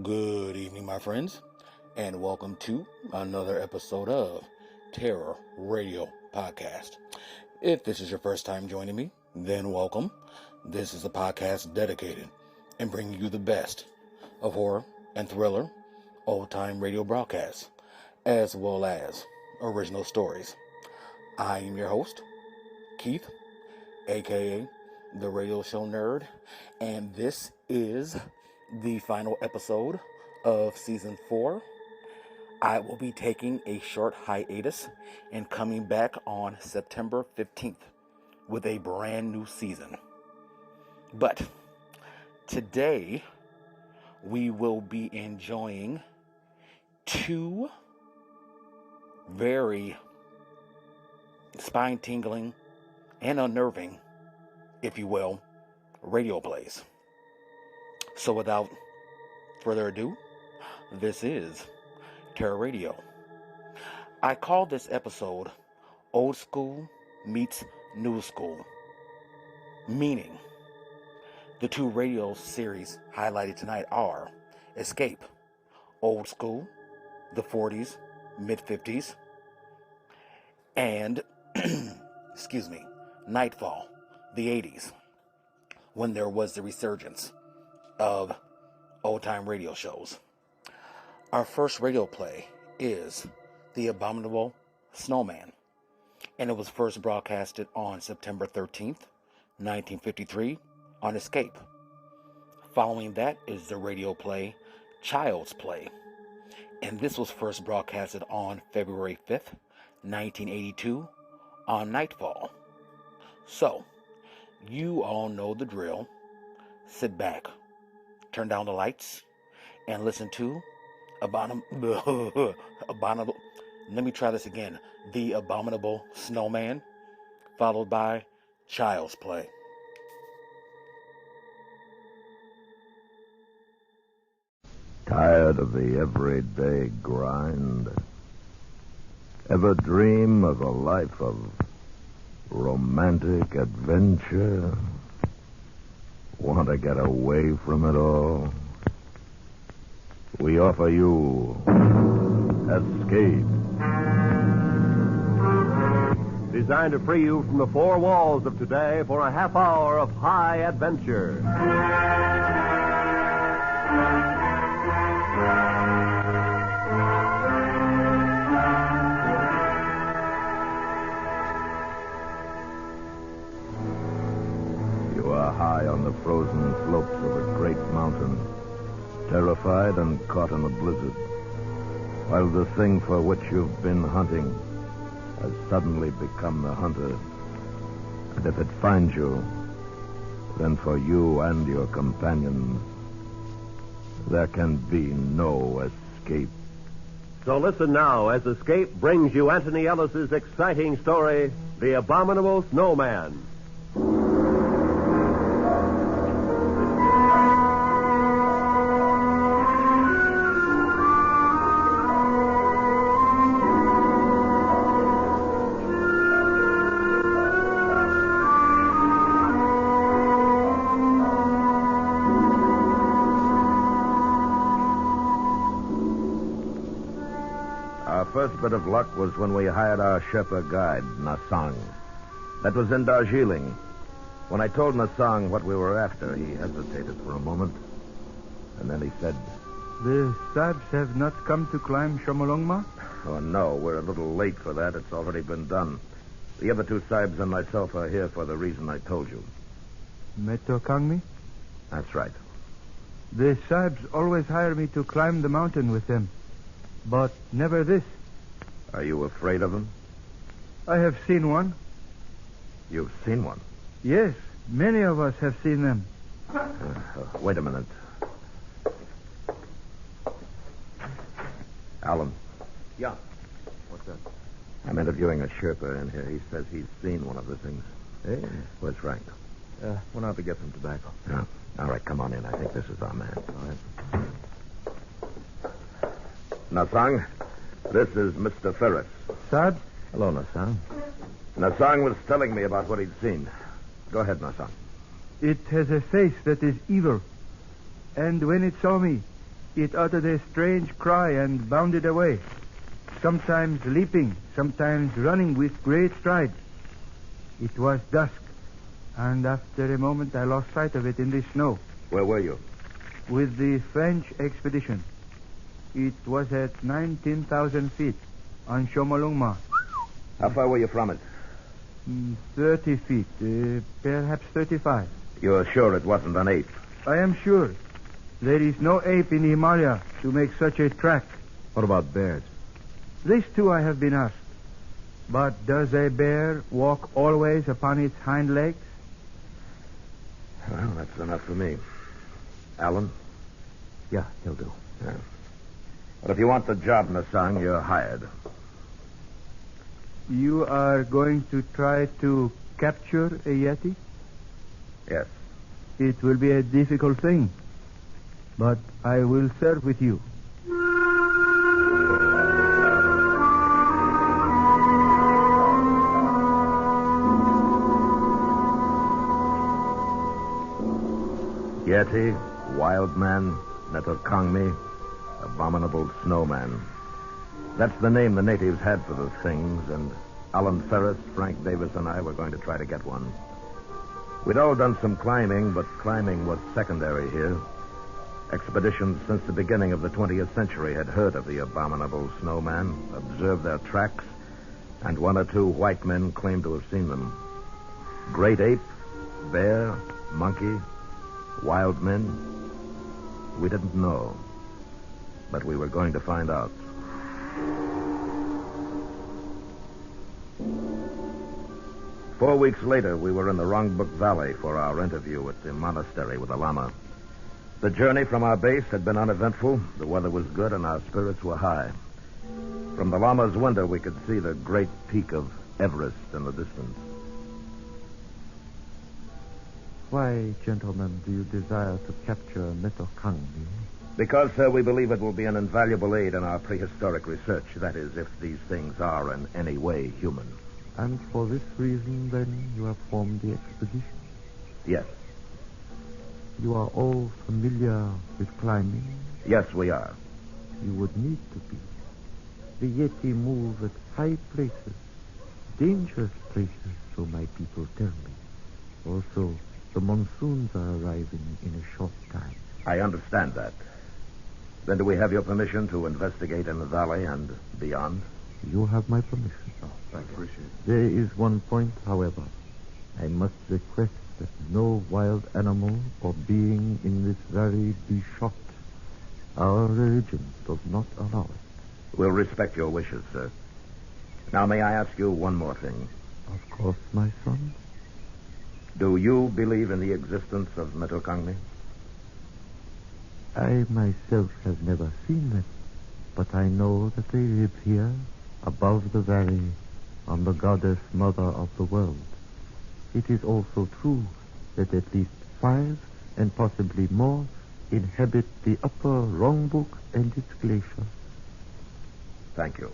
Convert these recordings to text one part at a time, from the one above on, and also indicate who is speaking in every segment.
Speaker 1: Good evening, my friends, and welcome to another episode of Terror Radio Podcast. If this is your first time joining me, then welcome. This is a podcast dedicated and bringing you the best of horror and thriller, old-time radio broadcasts, as well as original stories. I am your host, Keith, aka the Radio Show Nerd, and this is the final episode of Season 4. I will be taking a short hiatus and coming back on September 15th with a brand new season. But today we will be enjoying two very spine-tingling and unnerving, if you will, radio plays. So without further ado, this is Terror Radio. I call this episode Old School Meets New School, meaning the two radio series highlighted tonight are Escape, Old School, the 40s, mid-50s, and, Nightfall, the 80s, when there was the resurgence of old-time radio shows. Our first radio play is The Abominable Snowman, and it was first broadcasted on September 13th, 1953 on Escape. Following that is the radio play Child's Play, and this was first broadcasted on February 5th, 1982 on Nightfall. So, you all know the drill. Sit back, turn down the lights, and listen to Abominable. Let me try this again. The Abominable Snowman, followed by Child's Play.
Speaker 2: Tired of the everyday grind? Ever dream of a life of romantic adventure? Want to get away from it all? We offer you Escape.
Speaker 3: Designed to free you from the four walls of today for a half hour of high adventure.
Speaker 2: You are high on the frozen slopes of a great mountain, terrified and caught in a blizzard, while the thing for which you've been hunting has suddenly become the hunter. And if it finds you, then for you and your companions, there can be no escape.
Speaker 3: So listen now as Escape brings you Anthony Ellis's exciting story, The Abominable Snowman.
Speaker 2: First bit of luck was when we hired our Sherpa guide, Nasang. That was in Darjeeling. When I told Nasang what we were after, he hesitated for a moment. And then he said,
Speaker 4: The Sabs have not come to climb Shomolungma?
Speaker 2: "Oh, no, we're a little late for that. It's already been done. The other two Sahibs and myself are here for the reason I told you."
Speaker 4: Meto Kangmi?
Speaker 2: That's right.
Speaker 4: The Sabs always hire me to climb the mountain with them. But never this.
Speaker 2: Are you afraid of them?
Speaker 4: I have seen one.
Speaker 2: You've seen one?
Speaker 4: Yes, many of us have seen them.
Speaker 2: Wait a minute. Alan.
Speaker 3: Yeah. What's that?
Speaker 2: I'm interviewing a Sherpa in here. He says he's seen one of the things.
Speaker 3: Hey.
Speaker 2: Where's Frank?
Speaker 3: Went out to get some tobacco.
Speaker 2: Yeah. All right, come on in. I think this is our man.
Speaker 3: All right.
Speaker 2: Nasang, this is Mr. Ferris.
Speaker 4: Sabs?
Speaker 2: Hello, Nasang. Nasang was telling me about what he'd seen. Go ahead, Nasang.
Speaker 4: It has a face that is evil. And when it saw me, It uttered a strange cry and bounded away, sometimes leaping, sometimes running with great strides. It was dusk, and after a moment I lost sight of it in the snow.
Speaker 2: Where were you?
Speaker 4: With the French expedition. It was at 19,000 feet on Chomolungma.
Speaker 2: How far were you from it?
Speaker 4: 30 feet, perhaps 35.
Speaker 2: You're sure it wasn't an ape?
Speaker 4: I am sure. There is no ape in the Himalaya to make such a track.
Speaker 2: What about bears?
Speaker 4: This too I have been asked. But does a bear walk always upon its hind legs?
Speaker 2: Well, that's enough for me. Alan?
Speaker 4: Yeah, he'll do.
Speaker 2: Yeah. But if you want the job, Nasang, you're hired.
Speaker 4: You are going to try to capture a Yeti?
Speaker 2: Yes.
Speaker 4: It will be a difficult thing, but I will serve with you.
Speaker 2: Yeti, Wild Man, Netokangmi, Abominable Snowman. That's the name the natives had for the things, and Alan Ferris, Frank Davis, and I were going to try to get one. We'd all done some climbing, but climbing was secondary here. Expeditions since the beginning of the 20th century had heard of the Abominable Snowman, observed their tracks, and one or two white men claimed to have seen them. Great ape, bear, monkey, wild men, we didn't know. But we were going to find out. Four weeks later, we were in the Rongbuk Valley for our interview at the monastery with the Lama. The journey from our base had been uneventful, the weather was good, and our spirits were high. From the Lama's window, we could see the great peak of Everest in the distance.
Speaker 5: Why, gentlemen, do you desire to capture Netokangmi?
Speaker 2: Because, sir, we believe it will be an invaluable aid in our prehistoric research. That is, if these things are in any way human.
Speaker 5: And for this reason, then, you have formed the expedition?
Speaker 2: Yes.
Speaker 5: You are all familiar with climbing?
Speaker 2: Yes, we are.
Speaker 5: You would need to be. The Yeti move at high places, dangerous places, so my people tell me. Also, the monsoons are arriving in a short time.
Speaker 2: I understand that. Then do we have your permission to investigate in the valley and beyond?
Speaker 5: You have my permission.
Speaker 2: Oh, I appreciate it.
Speaker 5: There is one point, however. I must request that no wild animal or being in this valley be shot. Our religion does not allow it.
Speaker 2: We'll respect your wishes, sir. Now, may I ask you one more thing?
Speaker 5: Of course, my son.
Speaker 2: Do you believe in the existence of Netokangmi?
Speaker 5: I myself have never seen them, but I know that they live here, above the valley, on the goddess mother of the world. It is also true that at least 5, and possibly more, inhabit the upper Rongbuk and its glacier.
Speaker 2: Thank you.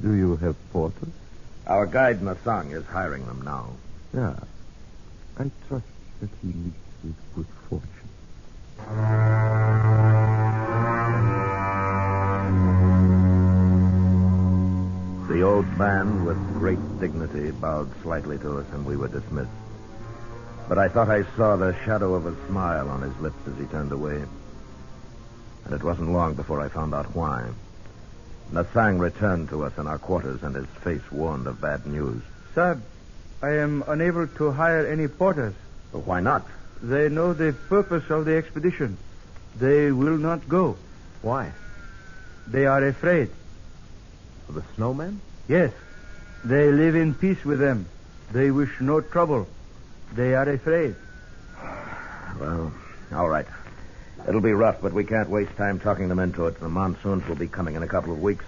Speaker 5: Do you have porters?
Speaker 2: Our guide, Nasang, is hiring them now.
Speaker 5: Yeah. I trust that he meets with good fortune.
Speaker 2: The old man, with great dignity, bowed slightly to us, and we were dismissed. But I thought I saw the shadow of a smile on his lips as he turned away. And it wasn't long before I found out why. Nasang returned to us in our quarters, and his face warned of bad news.
Speaker 4: Sir, I am unable to hire any porters.
Speaker 2: But why not?
Speaker 4: They know the purpose of the expedition. They will not go.
Speaker 3: Why?
Speaker 4: They are afraid.
Speaker 3: The Snowman?
Speaker 4: Yes. They live in peace with them. They wish no trouble. They are afraid.
Speaker 2: Well, all right. It'll be rough, but we can't waste time talking them into it. The monsoons will be coming in a couple of weeks.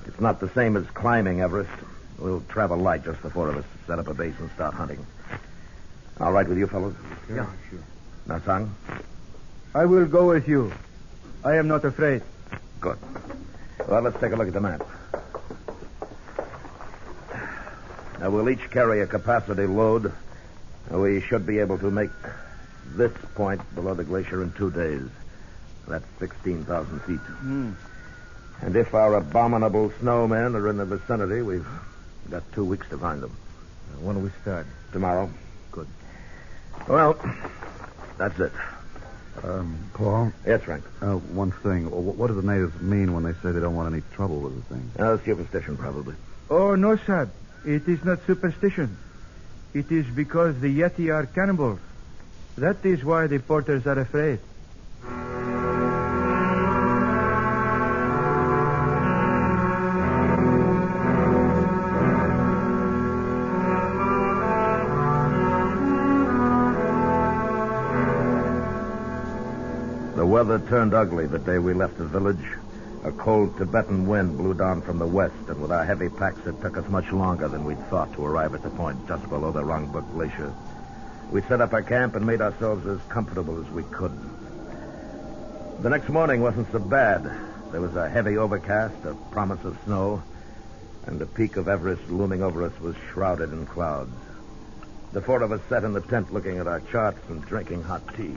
Speaker 2: It's not the same as climbing Everest. We'll travel light, just the four of us, set up a base and start hunting. All right with you, fellows?
Speaker 3: Yeah, sure.
Speaker 2: Nasang?
Speaker 4: I will go with you. I am not afraid.
Speaker 2: Good. Well, let's take a look at the map. Now, we'll each carry a capacity load. We should be able to make this point below the glacier in 2 days. That's 16,000 feet. And if our abominable snowmen are in the vicinity, we've got 2 weeks to find them.
Speaker 6: When do we start?
Speaker 2: Tomorrow.
Speaker 6: Good.
Speaker 2: Well, that's it.
Speaker 7: Paul?
Speaker 2: Yes, Frank.
Speaker 7: One thing. What do the natives mean when they say they don't want any trouble with the thing?
Speaker 2: Superstition, probably.
Speaker 4: Oh, no, sir. It is not superstition. It is because the Yeti are cannibals. That is why the porters are afraid.
Speaker 2: The weather turned ugly the day we left the village. A cold Tibetan wind blew down from the west, and with our heavy packs, it took us much longer than we'd thought to arrive at the point just below the Rongbuk Glacier. We set up our camp and made ourselves as comfortable as we could. The next morning wasn't so bad. There was a heavy overcast, a promise of snow, and the peak of Everest looming over us was shrouded in clouds. The 4 of us sat in the tent looking at our charts and drinking hot tea.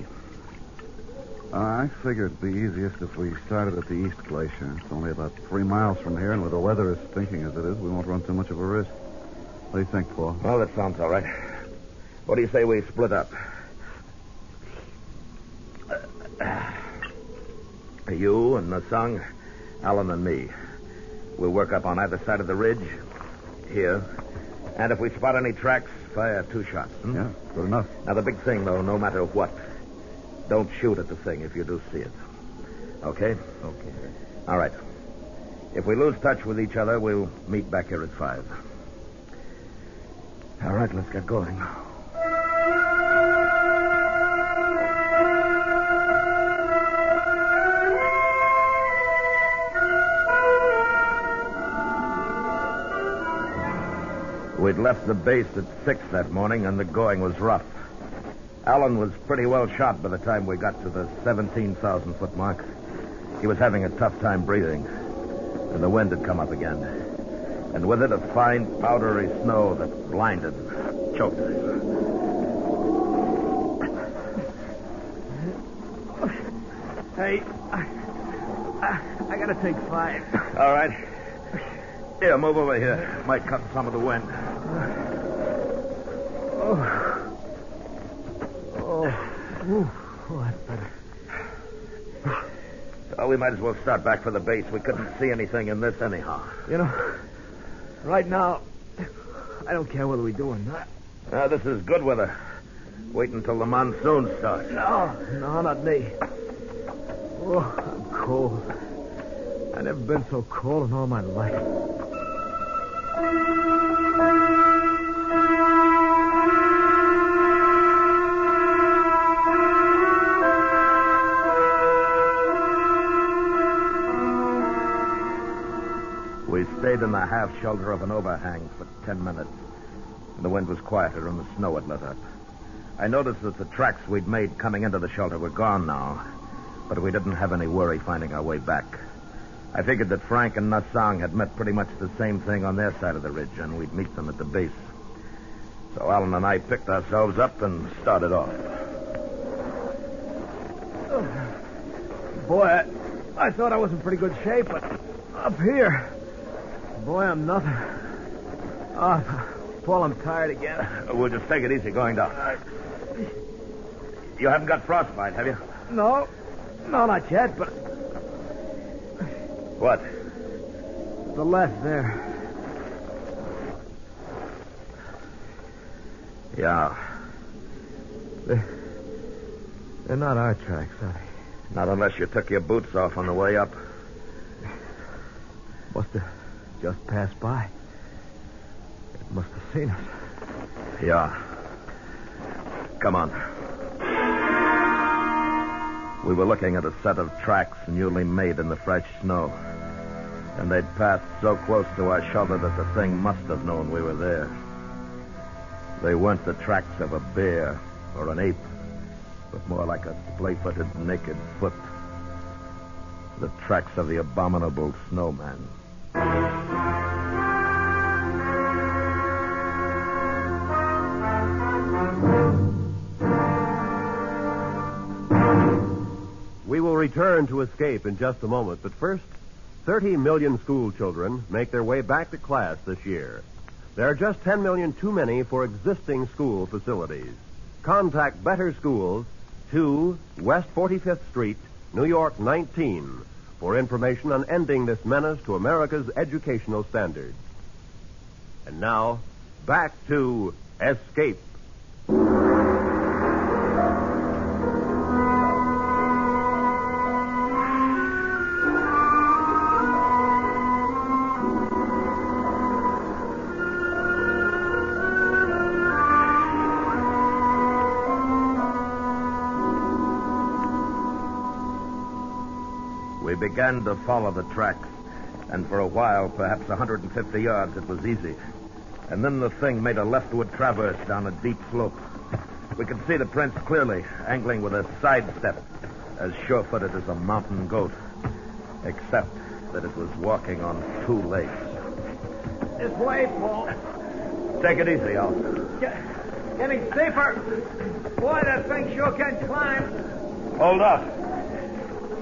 Speaker 7: I figured it'd be easiest if we started at the East Glacier. It's only about 3 miles from here, and with the weather as stinking as it is, we won't run too much of a risk. What do you think, Paul?
Speaker 2: Well, that sounds all right. What do you say we split up? You and Nasung, Alan and me. We'll work up on either side of the ridge. Here. And if we spot any tracks, fire 2 shots.
Speaker 7: Yeah, good enough.
Speaker 2: Now, the big thing, though, no matter what, don't shoot at the thing if you do see it. Okay?
Speaker 6: Okay.
Speaker 2: All right. If we lose touch with each other, we'll meet back here at 5. All right, let's get going. We'd left the base at 6 that morning, and the going was rough. Alan was pretty well shot by the time we got to the 17,000-foot mark. He was having a tough time breathing, and the wind had come up again. And with it, a fine, powdery snow that blinded, choked us.
Speaker 6: Hey, I gotta take 5.
Speaker 2: All right. Here, move over here. Might cut some of the wind.
Speaker 6: Oh, that's better.
Speaker 2: Oh, we might as well start back for the base. We couldn't see anything in this anyhow.
Speaker 6: You know, right now, I don't care whether we do or not.
Speaker 2: This is good weather. Wait until the monsoon starts.
Speaker 6: No, not me. Oh, I'm cold. I've never been so cold in all my life.
Speaker 2: We stayed in the half shelter of an overhang for 10 minutes. The wind was quieter and the snow had let up. I noticed that the tracks we'd made coming into the shelter were gone now, but we didn't have any worry finding our way back. I figured that Frank and Nasang had met pretty much the same thing on their side of the ridge, and we'd meet them at the base. So Alan and I picked ourselves up and started off.
Speaker 6: Boy, I thought I was in pretty good shape, but up here, boy, I'm nothing. Oh, Paul, I'm tired again.
Speaker 2: We'll just take it easy going down. You haven't got frostbite, have you?
Speaker 6: No, not yet, but
Speaker 2: What?
Speaker 6: the left there.
Speaker 2: Yeah.
Speaker 6: They're not our tracks, are they?
Speaker 2: Not unless you took your boots off on the way up.
Speaker 6: Must have just passed by. It must have seen us.
Speaker 2: Yeah. Come on. We were looking at a set of tracks newly made in the fresh snow. And they'd passed so close to our shelter that the thing must have known we were there. They weren't the tracks of a bear or an ape, but more like a splay-footed naked foot. The tracks of the abominable Snowman. We will
Speaker 3: return to Escape in just a moment, but first, 30 million school children make their way back to class this year. There are just 10 million too many for existing school facilities. Contact Better Schools, 2 West 45th Street, New York 19, for information on ending this menace to America's educational standards. And now, back to Escape.
Speaker 2: We began to follow the tracks, and for a while, perhaps 150 yards, it was easy. And then the thing made a leftward traverse down a deep slope. We could see the prints clearly, angling with a sidestep, as sure-footed as a mountain goat, except that it was walking on 2 legs.
Speaker 6: This way, Paul.
Speaker 2: Take it easy, Al.
Speaker 6: Getting safer. Boy, that thing sure can climb.
Speaker 2: Hold up.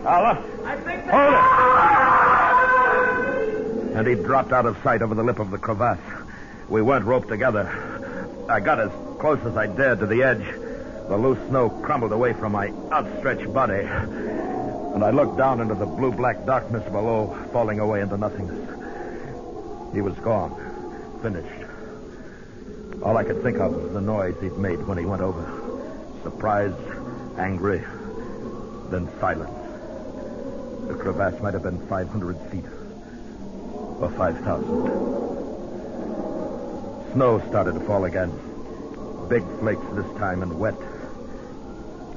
Speaker 2: Al,
Speaker 6: I think
Speaker 2: hold it! And he dropped out of sight over the lip of the crevasse. We weren't roped together. I got as close as I dared to the edge. The loose snow crumbled away from my outstretched body. And I looked down into the blue-black darkness below, falling away into nothingness. He was gone. Finished. All I could think of was the noise he'd made when he went over. Surprised, angry, then silence. The crevasse might have been 500 feet. Or 5,000. Snow started to fall again. Big flakes this time and wet.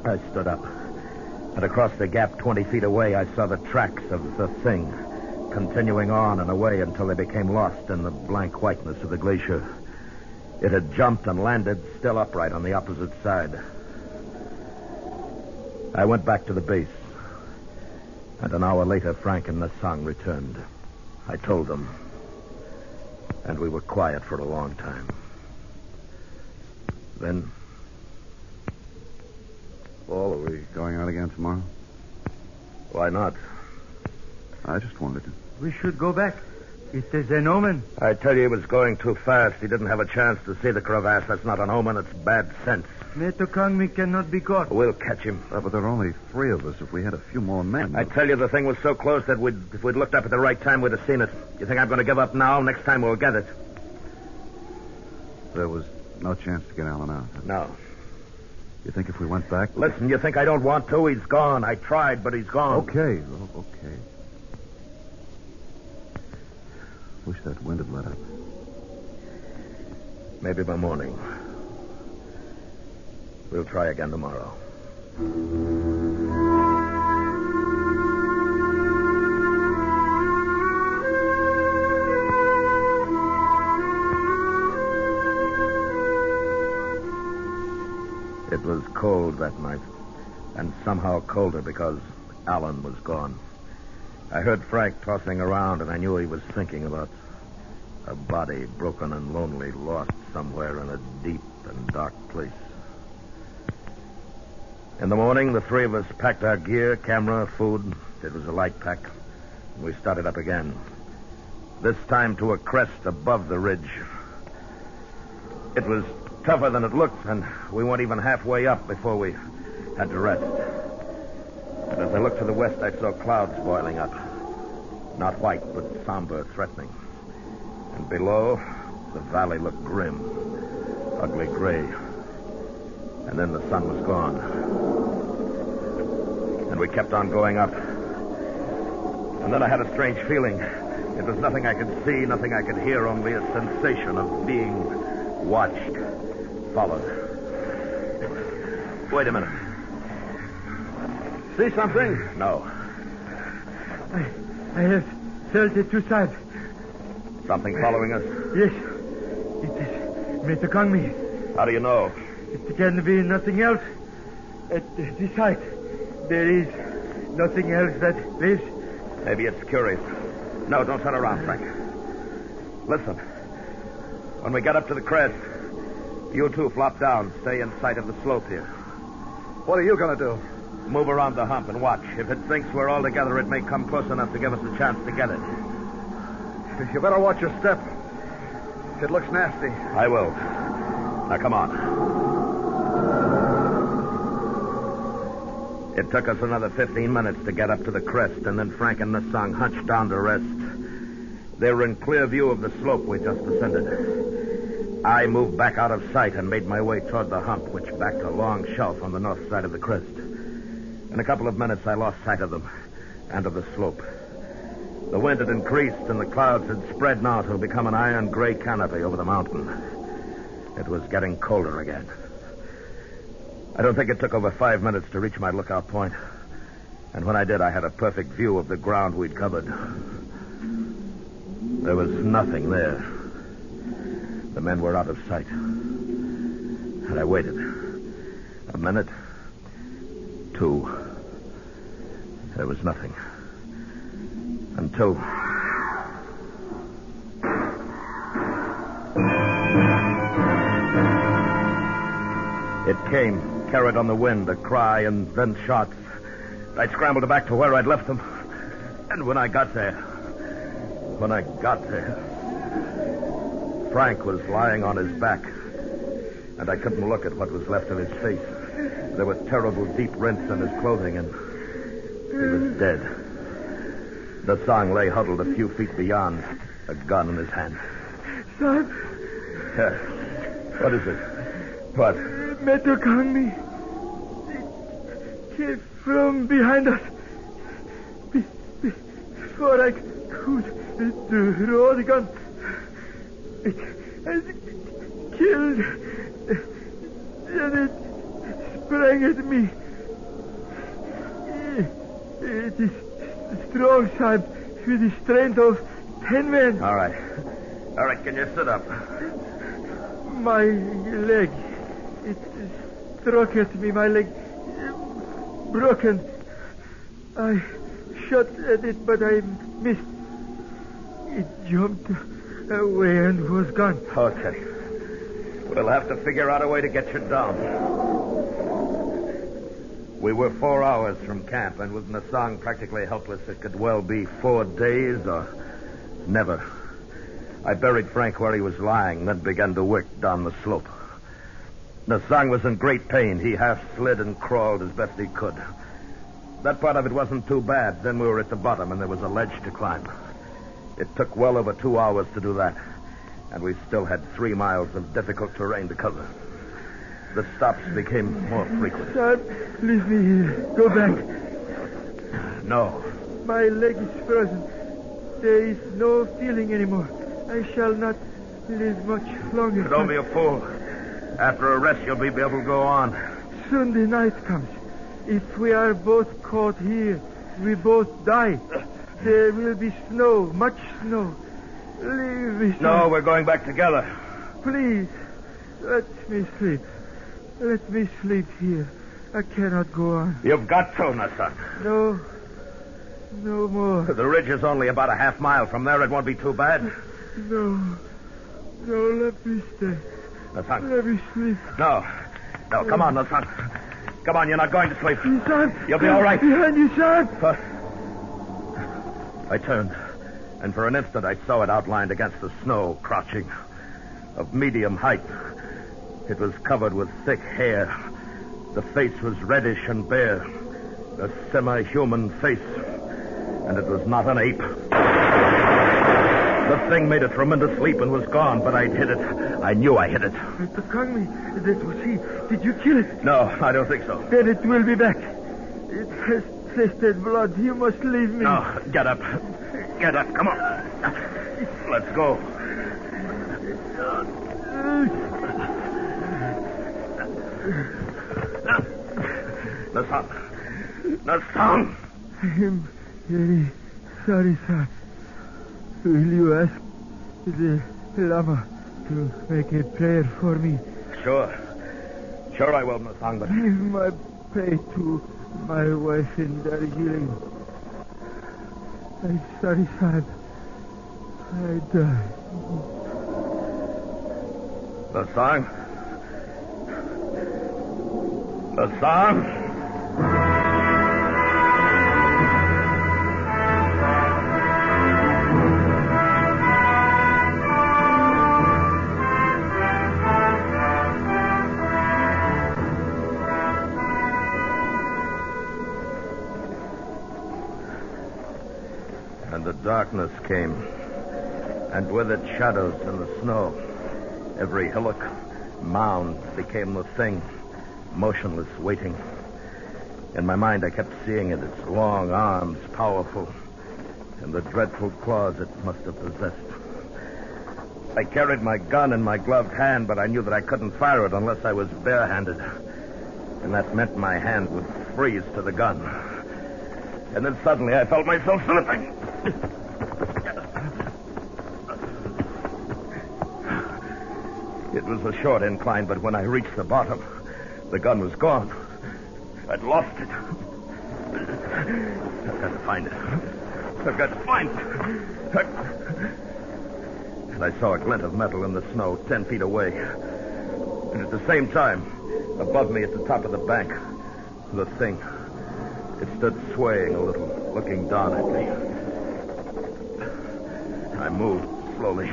Speaker 2: I stood up. And across the gap 20 feet away, I saw the tracks of the thing, continuing on and away until they became lost in the blank whiteness of the glacier. It had jumped and landed still upright on the opposite side. I went back to the base. And an hour later, Frank and Nassang returned. I told them. And we were quiet for a long time. Then...
Speaker 7: Paul, are we going out again tomorrow?
Speaker 2: Why not?
Speaker 7: I just wanted to.
Speaker 4: We should go back. It is an omen.
Speaker 2: I tell you, he was going too fast. He didn't have a chance to see the crevasse. That's not an omen. It's bad sense.
Speaker 4: Metokangmi cannot be caught.
Speaker 2: We'll catch him.
Speaker 7: But there are only 3 of us. If we had a few more men...
Speaker 2: I tell you, the thing was so close that if we'd looked up at the right time, we'd have seen it. You think I'm going to give up now? Next time we'll get it.
Speaker 7: There was no chance to get Alan out.
Speaker 2: No.
Speaker 7: You think if we went back...
Speaker 2: Listen, you think I don't want to? He's gone. I tried, but he's gone.
Speaker 7: Okay. Wish that wind had let up.
Speaker 2: Maybe by morning. We'll try again tomorrow. It was cold that night, and somehow colder because Alan was gone. I heard Frank tossing around, and I knew he was thinking about a body broken and lonely, lost somewhere in a deep and dark place. In the morning, the 3 of us packed our gear, camera, food. It was a light pack. We started up again. This time to a crest above the ridge. It was tougher than it looked, and we weren't even halfway up before we had to rest. And as I looked to the west, I saw clouds boiling up. Not white, but somber, threatening. And below, the valley looked grim, ugly gray. And then the sun was gone. And we kept on going up. And then I had a strange feeling. It was nothing I could see, nothing I could hear, only a sensation of being watched, followed. Wait a minute. See something? No.
Speaker 4: I have felt the 2 sides.
Speaker 2: Something following us?
Speaker 4: Yes. It is Metokangmi.
Speaker 2: How do you know?
Speaker 4: It can be nothing else. At this height, there is nothing else that lives.
Speaker 2: Maybe it's curious. No, don't turn around, Frank. Listen. When we get up to the crest, you 2 flop down. Stay in sight of the slope here.
Speaker 7: What are you going to do?
Speaker 2: Move around the hump and watch. If it thinks we're all together, it may come close enough to give us a chance to get it.
Speaker 7: You better watch your step. It looks nasty.
Speaker 2: I will. Now, come on. It took us another 15 minutes to get up to the crest, and then Frank and Nasang hunched down to rest. They were in clear view of the slope we just ascended. I moved back out of sight and made my way toward the hump, which backed a long shelf on the north side of the crest. In a couple of minutes, I lost sight of them and of the slope. The wind had increased, and the clouds had spread now to become an iron gray canopy over the mountain. It was getting colder again. I don't think it took over 5 minutes to reach my lookout point. And when I did, I had a perfect view of the ground we'd covered. There was nothing there. The men were out of sight. And I waited. A minute. 2. There was nothing. Until... It came, carried on the wind, a cry and then shots. I scrambled back to where I'd left them. And when I got there... Frank was lying on his back. And I couldn't look at what was left of his face. There were terrible deep rents in his clothing, and he was dead. The song lay huddled a few feet beyond, a gun in his hand.
Speaker 4: Son?
Speaker 2: What is it? What?
Speaker 4: Metokangmi. It came from behind us. Before I could draw the gun, it killed, and it sprang at me. It is strong, Sahib, with the strength of 10 men.
Speaker 2: All right, can you sit up?
Speaker 4: My leg, it struck at me, my leg broken. I shot at it, but I missed. It jumped away and was gone.
Speaker 2: Okay. We'll have to figure out a way to get you down. We were 4 hours from camp, and with Nasang practically helpless, it could well be 4 days or never. I buried Frank where he was lying, then began to work down the slope. Nasang was in great pain. He half slid and crawled as best he could. That part of it wasn't too bad. Then we were at the bottom, and there was a ledge to climb. It took well over 2 hours to do that, and we still had 3 miles of difficult terrain to cover. The stops became more frequent.
Speaker 4: Son, leave me here. Go back.
Speaker 2: No.
Speaker 4: My leg is frozen. There is no feeling anymore. I shall not live much longer.
Speaker 2: Don't be a fool. After a rest, you'll be able to go on.
Speaker 4: Soon the night comes. If we are both caught here, we both die. There will be snow, much snow. Leave me, son.
Speaker 2: No, we're going back together.
Speaker 4: Please, let me sleep. Let me sleep here. I cannot go on.
Speaker 2: You've got to, Nasang.
Speaker 4: No more.
Speaker 2: The ridge is only about a half mile from there. It won't be too bad.
Speaker 4: No, let me stay.
Speaker 2: Nasang.
Speaker 4: Let me sleep.
Speaker 2: No, come on, Nasang. Come on, you're not going to sleep.
Speaker 4: Son,
Speaker 2: You'll be all right.
Speaker 4: Behind you, son.
Speaker 2: I turned, and for an instant I saw it outlined against the snow, crouching, of medium height. It was covered with thick hair. The face was reddish and bare, a semi-human face, and it was not an ape. The thing made a tremendous leap and was gone, but I'd hit it. I knew I hit it.
Speaker 4: Kangmi, that was he. Did you kill it?
Speaker 2: No, I don't think so.
Speaker 4: Then it will be back. It has tasted blood. You must leave me.
Speaker 2: No, get up. Get up, come on. Let's go. Nasang.
Speaker 4: I'm very sorry, sir. Will you ask the Lama to make a prayer for me?
Speaker 2: Sure I will, Nasang, but...
Speaker 4: Give my pay to my wife in Darjeeling. I'm sorry, Sahib. I die.
Speaker 2: Nasang? And the darkness came, and with it shadows in the snow. Every hillock, mound became the thing, motionless, waiting. In my mind, I kept seeing it, its long arms, powerful, and the dreadful claws it must have possessed. I carried my gun in my gloved hand, but I knew that I couldn't fire it unless I was barehanded. And that meant my hand would freeze to the gun. And then suddenly I felt myself slipping. It was a short incline, but when I reached the bottom, the gun was gone. I'd lost it. I've got to find it. I've got to find it. And I saw a glint of metal in the snow 10 feet away. And at the same time, above me at the top of the bank, the thing. It stood swaying a little, looking down at me. I moved slowly,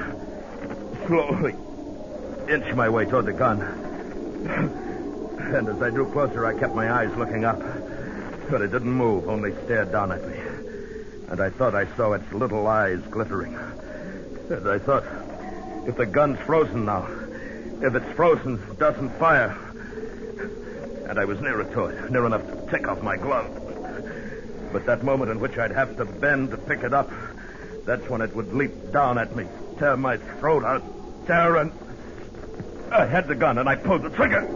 Speaker 2: inched my way toward the gun. And as I drew closer, I kept my eyes looking up. But it didn't move, only stared down at me. And I thought I saw its little eyes glittering. And I thought, if the gun's frozen now, if it's frozen, it doesn't fire. And I was nearer to it, near enough to take off my glove. But that moment in which I'd have to bend to pick it up, that's when it would leap down at me, tear my throat out, tear, and I had the gun, and I pulled the trigger.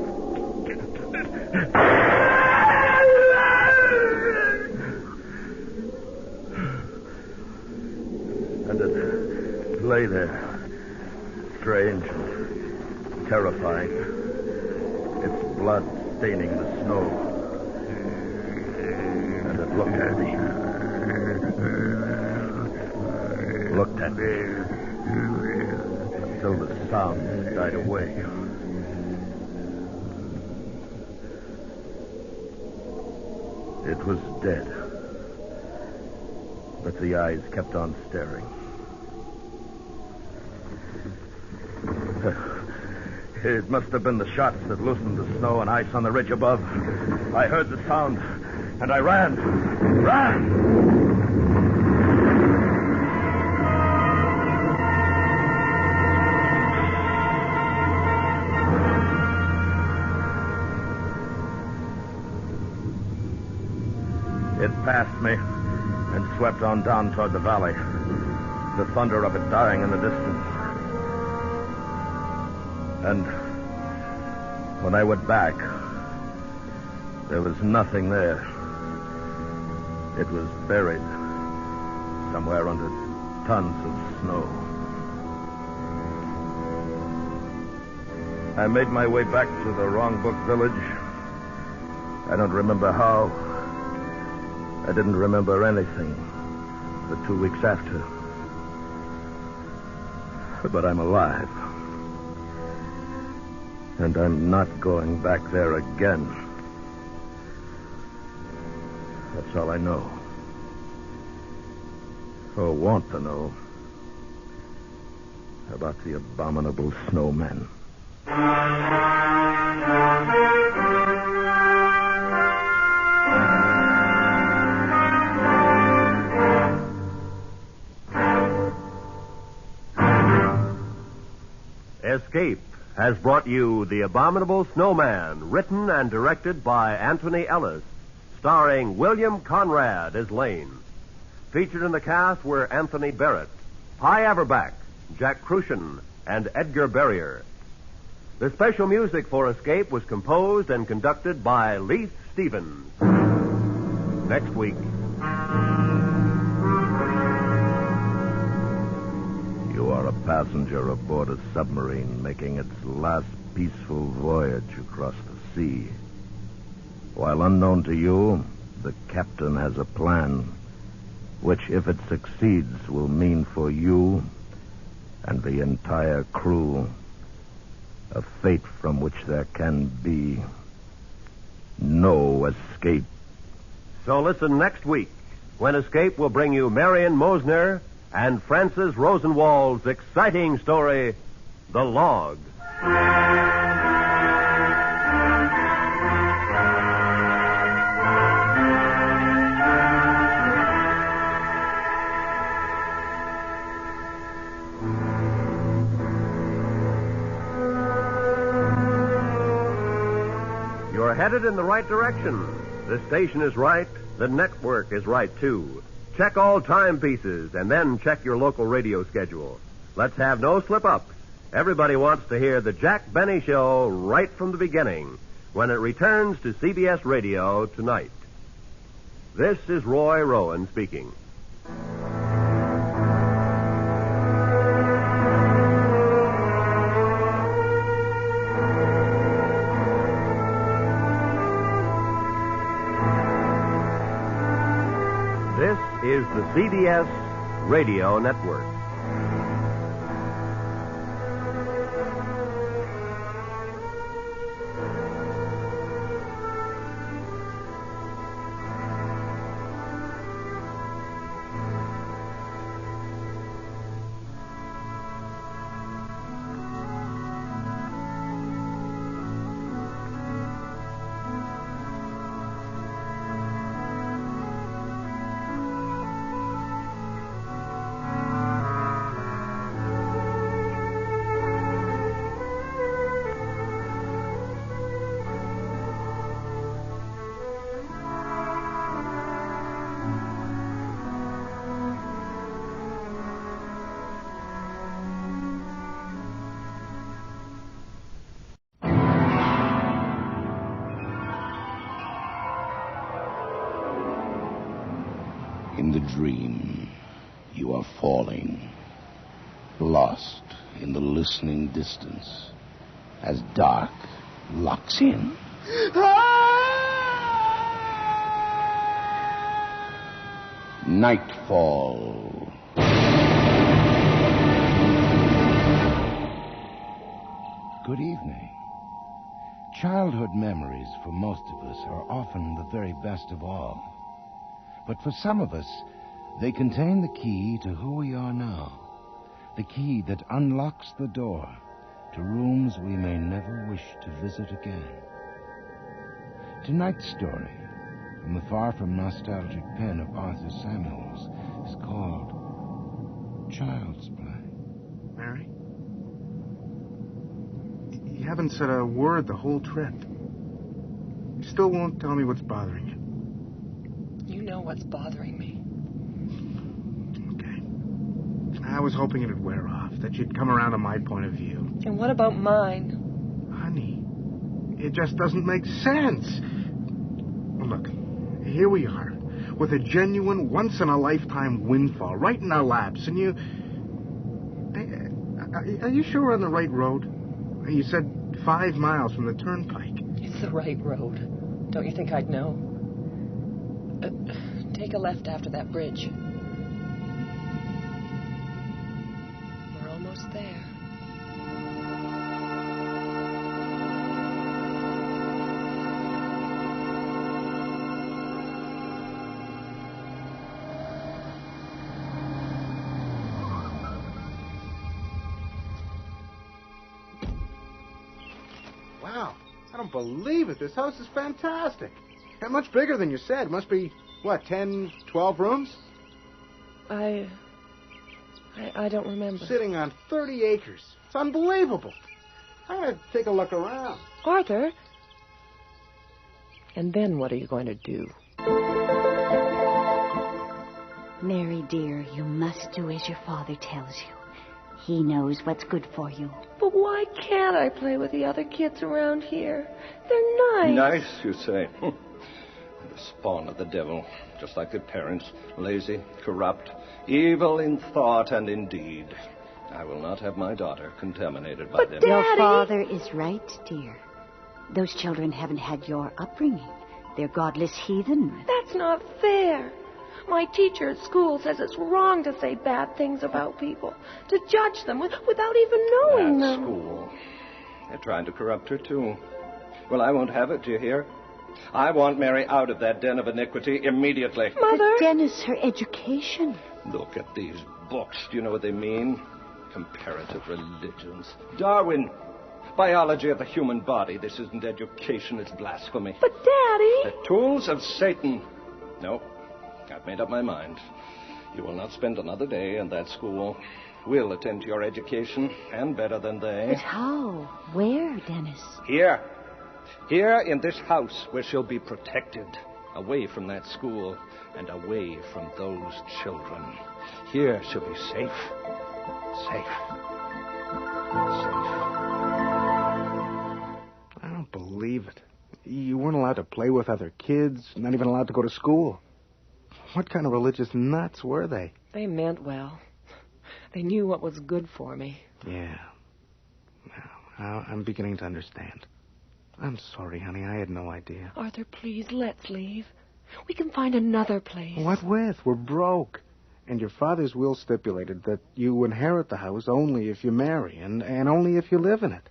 Speaker 2: And it lay there, strange and terrifying, its blood staining the snow. And it looked at me. Looked at me. Until the sound died away. It was dead. But the eyes kept on staring. It must have been the shots that loosened the snow and ice on the ridge above. I heard the sound, and I ran. It passed me and swept on down toward the valley, the thunder of it dying in the distance. And when I went back, there was nothing there. It was buried somewhere under tons of snow. I made my way back to the Wrong Book village. I don't remember how. I didn't remember anything for 2 weeks after. But I'm alive. And I'm not going back there again. That's all I know. Or want to know about the abominable Snowman.
Speaker 3: Escape has brought you The Abominable Snowman, written and directed by Anthony Ellis, starring William Conrad as Lane. Featured in the cast were Anthony Barrett, Pye Averback, Jack Crucian, and Edgar Barrier. The special music for Escape was composed and conducted by Leith Stevens. Next week.
Speaker 2: You are a passenger aboard a submarine making its last peaceful voyage across the sea. While unknown to you, the captain has a plan, which, if it succeeds, will mean for you and the entire crew a fate from which there can be no escape.
Speaker 3: So listen next week, when Escape will bring you Marion Mosner and Francis Rosenwald's exciting story, The Log. headed in the right direction. The station is right. The network is right, too. Check all timepieces and then check your local radio schedule. Let's have no slip-ups. Everybody wants to hear the Jack Benny Show right from the beginning when it returns to CBS Radio tonight. This is Roy Rowan speaking. This is the CBS Radio Network.
Speaker 8: In the dream, you are falling, lost in the listening distance, as dark locks in. Nightfall. Good evening. Childhood memories for most of us are often the very best of all. But for some of us, they contain the key to who we are now. The key that unlocks the door to rooms we may never wish to visit again. Tonight's story, from the far-from-nostalgic pen of Arthur Samuels, is called Child's Play.
Speaker 9: Mary? You haven't said a word the whole trip. You still won't tell me what's bothering you.
Speaker 10: You know what's bothering me.
Speaker 9: Okay. I was hoping it'd wear off, that you'd come around to my point of view.
Speaker 10: And what about mine?
Speaker 9: Honey, it just doesn't make sense. Well, look, here we are, with a genuine, once-in-a-lifetime windfall right in our laps, and you... Are you sure we're on the right road? You said 5 miles from the turnpike.
Speaker 10: It's the right road. Don't you think I'd know? Take a left after that bridge. We're almost there.
Speaker 9: Wow, I don't believe it. This house is fantastic. And much bigger than you said. Must be, what, 10, 12 rooms?
Speaker 10: I don't remember.
Speaker 9: Sitting on 30 acres. It's unbelievable. I'm going to take a look around.
Speaker 10: Arthur? And then what are you going to do?
Speaker 11: Mary, dear, you must do as your father tells you. He knows what's good for you.
Speaker 10: But why can't I play with the other kids around here? They're nice.
Speaker 12: Nice, you say? The spawn of the devil, just like their parents, lazy, corrupt, evil in thought and in deed. I will not have my daughter contaminated by them.
Speaker 11: Daddy! Your father is right, dear. Those children haven't had your upbringing. They're godless heathen.
Speaker 10: That's not fair. My teacher at school says it's wrong to say bad things about people, to judge them without even knowing them.
Speaker 12: School. They're trying to corrupt her, too. Well, I won't have it, do you hear? I want Mary out of that den of iniquity immediately.
Speaker 10: Mother?
Speaker 11: The den is her education.
Speaker 12: Look at these books. Do you know what they mean? Comparative religions. Darwin. Biology of the human body. This isn't education, it's blasphemy.
Speaker 10: But, Daddy...
Speaker 12: The tools of Satan. No, I've made up my mind. You will not spend another day in that school. We'll attend to your education, and better than they.
Speaker 11: But how? Where, Dennis?
Speaker 12: Here. Here in this house where she'll be protected, away from that school and away from those children. Here she'll be safe. Safe.
Speaker 9: I don't believe it. You weren't allowed to play with other kids, not even allowed to go to school. What kind of religious nuts were they?
Speaker 10: They meant well. They knew what was good for me.
Speaker 9: Yeah. Now, I'm beginning to understand. I'm sorry, honey. I had no idea.
Speaker 10: Arthur, please, let's leave. We can find another place.
Speaker 9: What with? We're broke. And your father's will stipulated that you inherit the house only if you marry, and only if you live in it.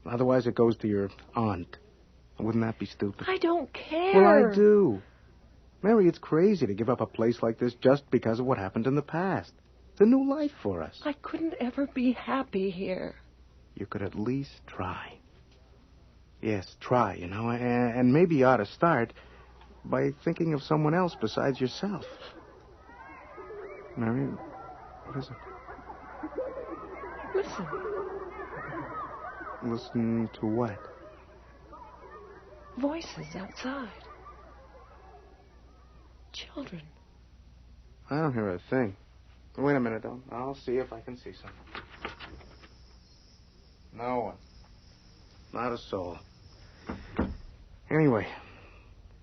Speaker 9: Otherwise, it goes to your aunt. Wouldn't that be stupid?
Speaker 10: I don't care.
Speaker 9: Well, I do. Mary, it's crazy to give up a place like this just because of what happened in the past. It's a new life for us.
Speaker 10: I couldn't ever be happy here.
Speaker 9: You could at least try. Yes, try, and maybe you ought to start by thinking of someone else besides yourself. Mary, what is it?
Speaker 10: Listen.
Speaker 9: Listen to what?
Speaker 10: Voices outside. Children.
Speaker 9: I don't hear a thing. Wait a minute, though. I'll see if I can see something. No one. Not a soul. Anyway,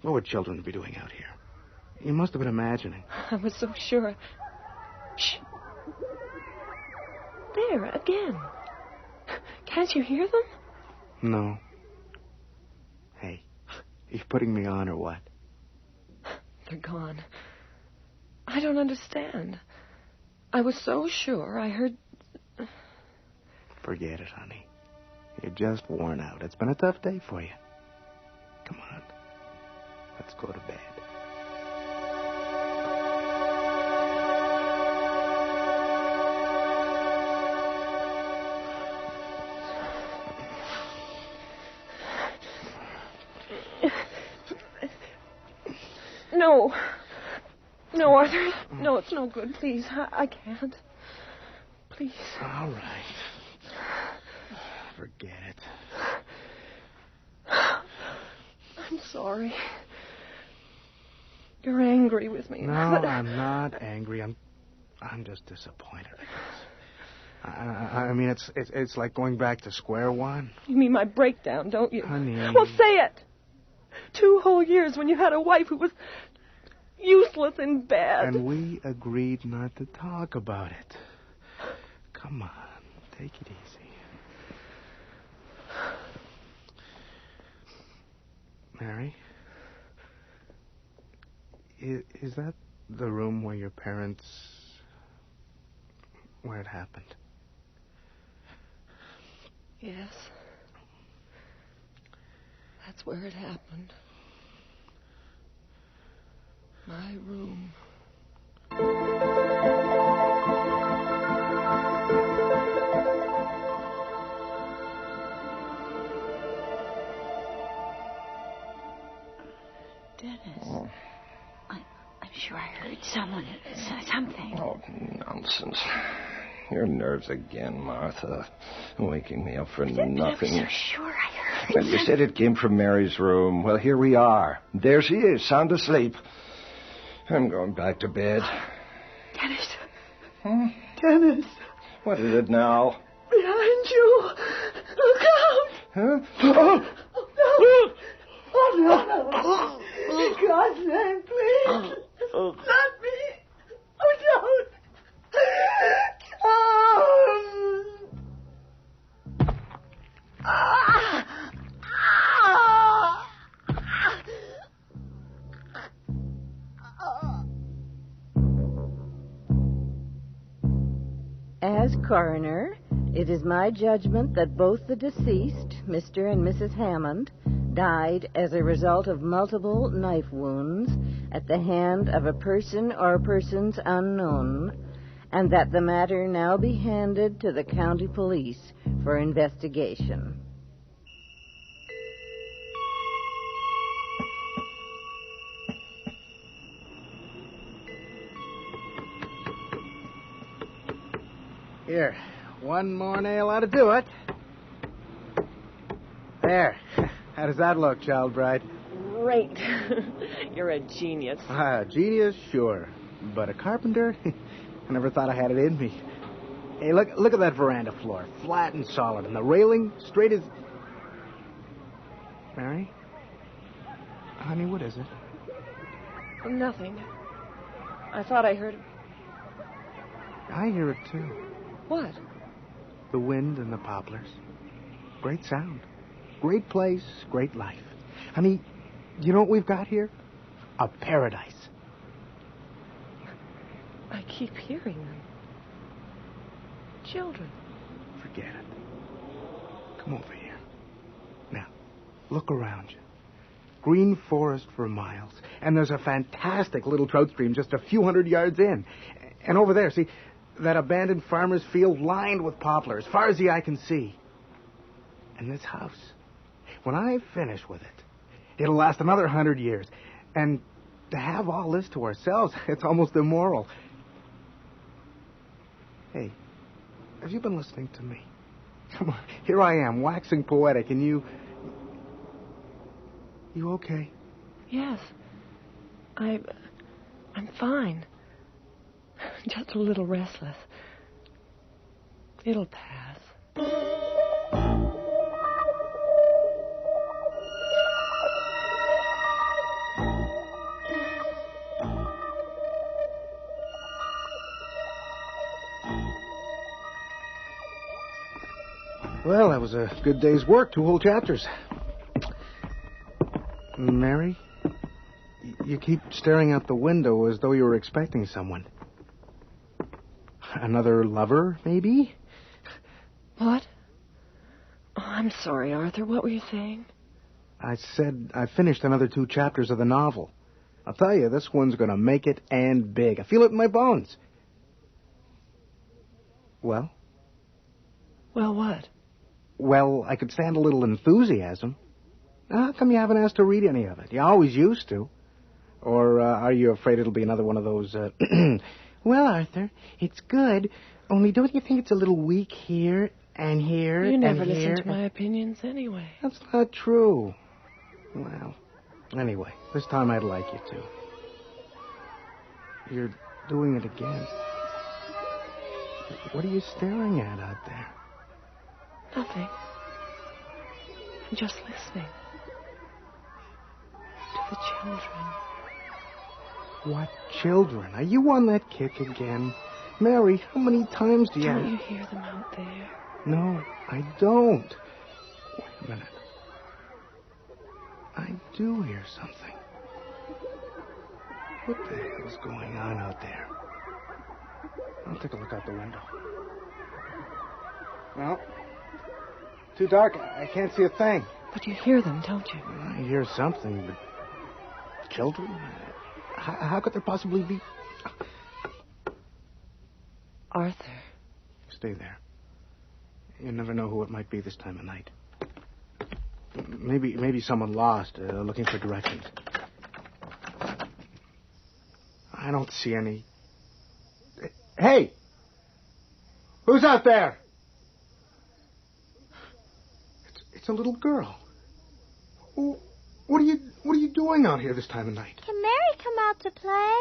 Speaker 9: what would children be doing out here? You must have been imagining.
Speaker 10: I was so sure. Shh. There, again. Can't you hear them?
Speaker 9: No. Hey, you putting me on or what?
Speaker 10: They're gone. I don't understand. I was so sure I heard...
Speaker 9: Forget it, honey. You're just worn out. It's been a tough day for you. Come on. Let's go to bed.
Speaker 10: No. No, Arthur. No, it's no good. Please, I can't. Please.
Speaker 9: All right. Forget it.
Speaker 10: I'm sorry. You're angry with me.
Speaker 9: No, I'm not angry. I'm just disappointed, I guess. I mean, it's like going back to square one.
Speaker 10: You mean my breakdown, don't you?
Speaker 9: Honey.
Speaker 10: Well, say it. 2 whole years when you had a wife who was useless in bed.
Speaker 9: And we agreed not to talk about it. Come on, take it easy. Mary? Is that the room where your parents... where it happened?
Speaker 10: Yes. That's where it happened. My room.
Speaker 11: Dennis. Oh. I'm sure I heard someone say something.
Speaker 12: Oh, nonsense. Your nerves again, Martha. Waking me up for nothing.
Speaker 11: I'm so sure I heard it.
Speaker 12: Well, you said it came from Mary's room. Well, here we are. There she is, sound asleep. I'm going back to bed.
Speaker 11: Dennis.
Speaker 12: Hmm?
Speaker 11: Dennis.
Speaker 12: What is it now?
Speaker 11: Behind you. Look out.
Speaker 12: Huh?
Speaker 11: Oh, no. Oh, no. In God's name, please. Not me. Oh, don't.
Speaker 13: As coroner, it is my judgment that both the deceased, Mr. and Mrs. Hammond, died as a result of multiple knife wounds at the hand of a person or persons unknown, and that the matter now be handed to the county police for investigation.
Speaker 9: Here, one more nail ought to do it. There. How does that look, child bride?
Speaker 14: Great. You're a genius.
Speaker 9: Genius, sure. But a carpenter? I never thought I had it in me. Hey, look at that veranda floor. Flat and solid. And the railing straight as... Mary? Honey, what is it?
Speaker 14: Nothing. I thought I heard...
Speaker 9: I hear it, too.
Speaker 14: What?
Speaker 9: The wind and the poplars. Great sound. Great place, great life. Honey, you know what we've got here? A paradise.
Speaker 14: I keep hearing them. Children.
Speaker 9: Forget it. Come over here. Now, look around you. Green forest for miles. And there's a fantastic little trout stream just a few hundred yards in. And over there, see, that abandoned farmer's field lined with poplar as far as the eye can see. And this house, when I finish with it, it'll last another 100 years. And to have all this to ourselves, it's almost immoral. Hey, have you been listening to me? Come on, here I am, waxing poetic, and you... You okay?
Speaker 14: Yes. I'm fine. Just a little restless. It'll pass.
Speaker 9: Well, that was a good day's work, 2 whole chapters. Mary, you keep staring out the window as though you were expecting someone. Another lover, maybe?
Speaker 14: What? Oh, I'm sorry, Arthur. What were you saying?
Speaker 9: I said I finished another 2 chapters of the novel. I'll tell you, this one's going to make it and big. I feel it in my bones. Well?
Speaker 14: Well, what?
Speaker 9: Well, I could stand a little enthusiasm. How come you haven't asked to read any of it? You always used to. Or are you afraid it'll be another one of those, Well, Arthur, it's good, only don't you think it's a little weak here and here
Speaker 14: You never
Speaker 9: and here?
Speaker 14: listen to my opinions anyway.
Speaker 9: That's not true. Well, anyway, this time I'd like you to. You're doing it again. What are you staring at out there?
Speaker 14: Nothing. I'm just listening. To the children.
Speaker 9: What children? Are you on that kick again? Mary, how many times do you...
Speaker 14: Don't you hear them out there?
Speaker 9: No, I don't. Wait a minute. I do hear something. What the hell's going on out there? I'll take a look out the window. Well, too dark. I can't see a thing.
Speaker 14: But you hear them, don't you?
Speaker 9: I hear something, but... Children? How could there possibly be...
Speaker 14: Arthur.
Speaker 9: Stay there. You never know who it might be this time of night. Maybe someone lost, looking for directions. I don't see any... Hey! Who's out there? It's a little girl. What are you doing out here this time of night?
Speaker 15: Can Mary come out to play?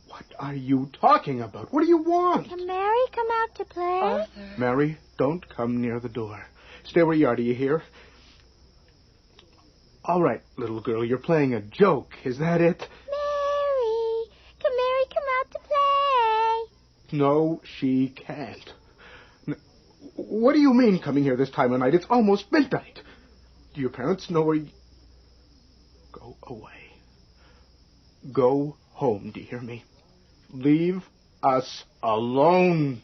Speaker 9: What are you talking about? What do you want?
Speaker 15: Can Mary come out to play?
Speaker 14: Arthur.
Speaker 9: Mary, don't come near the door. Stay where you are, do you hear? All right, little girl, you're playing a joke. Is that it?
Speaker 15: Mary! Can Mary come out to play?
Speaker 9: No, she can't. What do you mean coming here this time of night? It's almost midnight. Do your parents know where you... Go away. Go home, do you hear me? Leave us alone.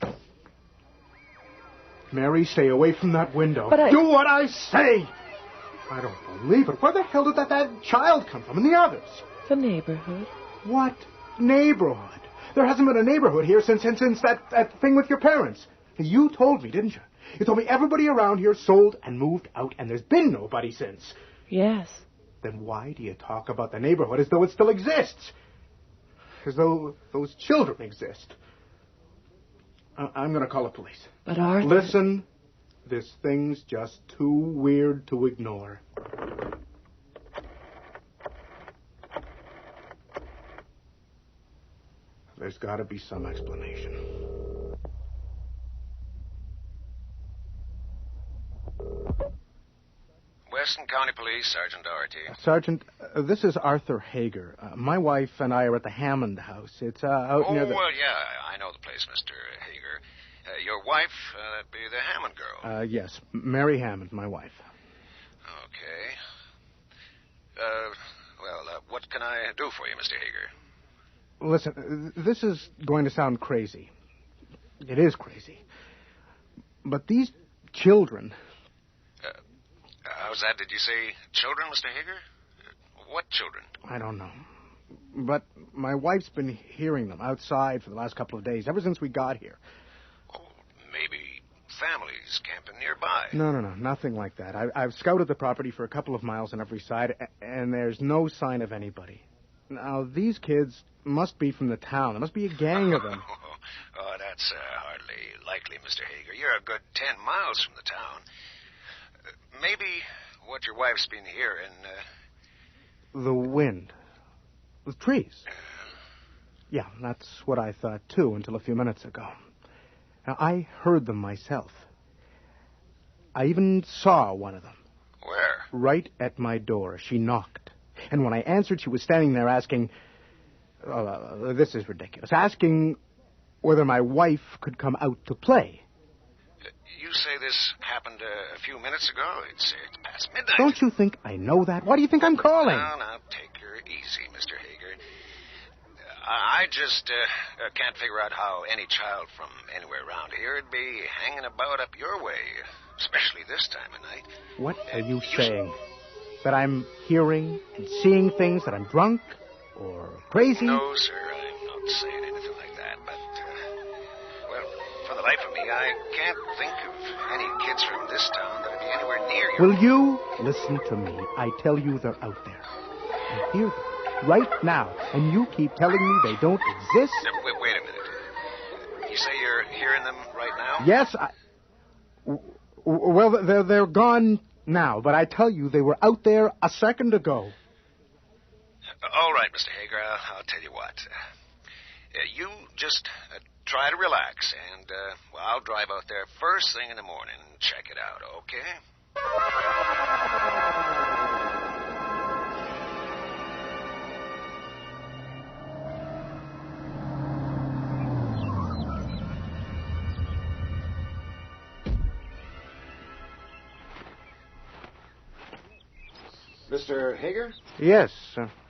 Speaker 9: Mary, stay away from that window.
Speaker 14: But
Speaker 9: Do what I say! I don't believe it. Where the hell did that child come from and the others?
Speaker 14: The neighborhood.
Speaker 9: What neighborhood? There hasn't been a neighborhood here since that thing with your parents. You told me, didn't you? You told me everybody around here sold and moved out, and there's been nobody since.
Speaker 14: Yes.
Speaker 9: Then why do you talk about the neighborhood as though it still exists? As though those children exist. I'm going to call the police.
Speaker 14: But Arthur...
Speaker 9: Listen This thing's just too weird to ignore. There's got to be some explanation.
Speaker 16: Weston County Police, Sergeant Doherty.
Speaker 9: Sergeant, this is Arthur Hager. My wife and I are at the Hammond house. It's out near the...
Speaker 16: Oh, well, yeah, I know the place, Mr. Hager. Your wife, that'd be the Hammond girl.
Speaker 9: Yes, Mary Hammond, my wife.
Speaker 16: Okay. What can I do for you, Mr. Hager?
Speaker 9: Listen, this is going to sound crazy. It is crazy. But these children...
Speaker 16: how's that? Did you say children, Mr. Hager? What children?
Speaker 9: I don't know. But my wife's been hearing them outside for the last couple of days, ever since we got here.
Speaker 16: Oh, maybe families camping nearby.
Speaker 9: No, nothing like that. I've scouted the property for a couple of miles on every side, and there's no sign of anybody. Now, these kids must be from the town. There must be a gang of them.
Speaker 16: Oh, that's hardly likely, Mr. Hager. You're a good 10 miles from the town. Maybe what your wife's been hearing...
Speaker 9: The wind. The trees. Yeah, that's what I thought, too, until a few minutes ago. Now, I heard them myself. I even saw one of them.
Speaker 16: Where?
Speaker 9: Right at my door. She knocked. And when I answered, she was standing there asking... this is ridiculous. Asking whether my wife could come out to play.
Speaker 16: You say this happened a few minutes ago? It's past midnight.
Speaker 9: Don't you think I know that? Why do you think I'm calling?
Speaker 16: Now, take her easy, Mr. Hager. I just can't figure out how any child from anywhere around here would be hanging about up your way, especially this time of night.
Speaker 9: What are you saying? That I'm hearing and seeing things, that I'm drunk or crazy?
Speaker 16: No, sir, I'm not saying anything like that, but, for the life of me, I can't think of any kids from this town that would be anywhere near you.
Speaker 9: Will you listen to me? I tell you they're out there. I hear them right now, and you keep telling me they don't exist?
Speaker 16: Wait a minute. You say you're hearing them right now?
Speaker 9: Yes, well, they're gone now, but I tell you they were out there a second ago.
Speaker 16: All right, Mr. Hager, I'll tell you what. You just try to relax, and, I'll drive out there first thing in the morning and check it out, okay?
Speaker 12: Mr. Hager?
Speaker 9: Yes,